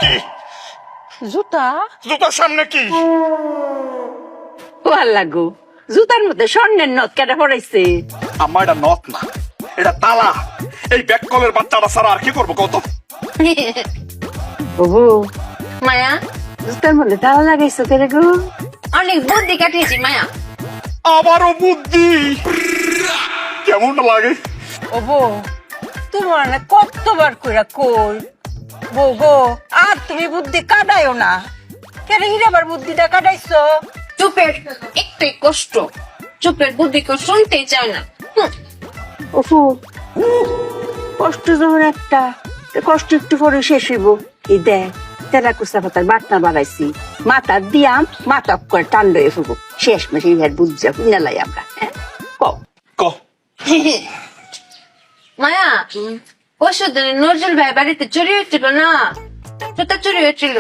কি জুতা জুতার সামনে কি? ও আল্লাহ গো, জুতার মধ্যে স্বর্ণের নথ কেটে পড়াইছে। আমার এটা নথ না, এটা তালা। এই ব্যাককলের বাচ্চাটা ছাড়া আর কি করবো কত? ওহো মায়া, জুতার মধ্যে তালা লাগাইছো কেরে গো? অনেক বুদ্ধি কাটিয়েছি মায়া। আবারও বুদ্ধি, কেমন লাগে? ও বউ, তোমার না কতবার কইরা কই বউ গো, আর তুমি বুদ্ধি কাটাইও না। কেন হিরাবার বুদ্ধিটা কাটাইছো? চুপের একটু কষ্ট, চুপের বুদ্ধি কেউ শুনতেই চায় না। ওফু, কষ্ট যখন একটা, কষ্ট একটু পরে শেষ হইব। এই দেখ, তেরা কুচা পাতার বাটনা বাড়াইছি, মাথা দিয়াম, মাথা করে টান লয়ে ফুবো। শেষ মাসে ইহার বুঝা নেলাই আমরা। কও ক মায়া, পরশু দিনে নজরুল ভাই বাড়িতে চুরি হয়েছিল না, জুতা চুরি হয়েছিল।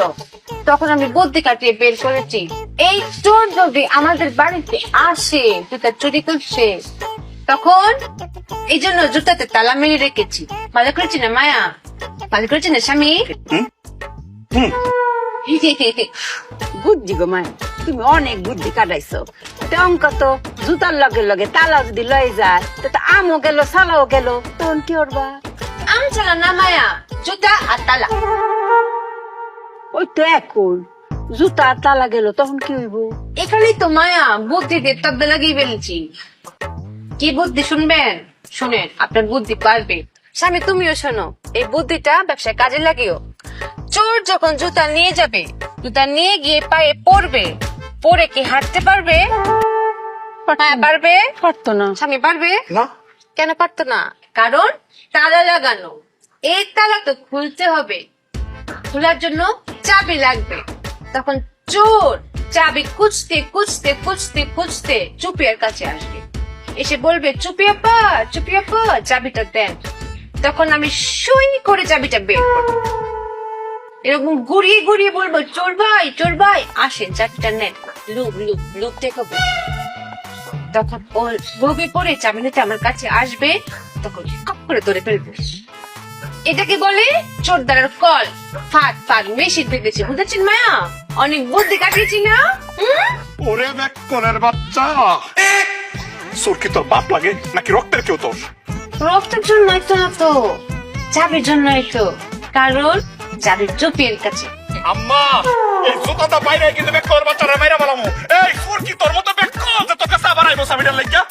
তখন আমি বুদ্ধি কাটিয়ে বের করেছি, এই চোর যদি আমাদের বাড়িতে আসে জুতা চুরি করছে, তখন এই জন্য জুতাতে তালা মেরে রেখেছি। ভালো করেছি না মায়া? ভালো করেছি না স্বামী? বুদ্ধি গো মায়, তুমি অনেক বুদ্ধি কাটাইছো। অঙ্ক তো জুতার লগে লগে তালাও যদি লয়ে যায়, তো আমও গেল সালাও গেল, তখন কি করবা? আম চালা না মায়া, জুতা আর তালা। ওই তো এখন জুতা আর তালা গেল, তখন কি হইব? এখানেই তো মায়া বুদ্ধি দিয়ে তব্দা লাগিয়ে ফেলেছি। কি বুদ্ধি শুনবেন? শুনেন, আপনার বুদ্ধি পারবে। স্বামী তুমিও শোনো, এই বুদ্ধিটা ব্যবসায় কাজে লাগিও। চোর যখন জুতা নিয়ে যাবে, জুতা নিয়ে গিয়ে পায়ে পড়বে, পরে কি হাঁটতে পারবে? হ্যাঁ পারবে। পারতো না। স্বামী পারবে না, কেন পারতো না? কারণ তালা লাগানো। এই তালা তো খুলতে হবে, খোলার জন্য চাবি লাগবে। তখন চোর চাবি খুঁজতে খুঁজতে খুঁজতে খুঁজতে চুপিয়ার কাছে আসবে, এসে বলবে চুপি আপা, চুপি আপা চাবিটা দেন। তখন আমি সুই করে চাবিটা বের করবো, এরকম ঘুরিয়ে ঘুরিয়ে বলবো চোর ভাই আসেন চাবিটা নেন, লুক লুক লুক দেখাবো। তখন ও লোভে পড়ে চাবি নিতে আমার কাছে আসবে, তখন কপ করে ধরে ফেলবো। এটাকে বলে চোর দ্বারার কল। ফাঁক ফাঁক মেশিন পেতেছি, বুঝেছেন মায়া? অনেক বুদ্ধি কাটিয়েছি না? ওরে ব্যাককলের বাচ্চা, চোর কি তোর বাপ লাগে নাকি রক্তের কেউ তোর? রক্তের জন্যই তো না তো, চাবির জন্যই তো। কারণ চাবির চুপিয়ার কাছে। আম্মা, এই জুতাটা বাইরে কিন্তু ব্যাককলের বাচ্চারা মাইরা বলামু। এই চোর কি তোর মতো ব্যাককল যে তোর কাছে আবার আইবো চাবিটার লাগিয়া?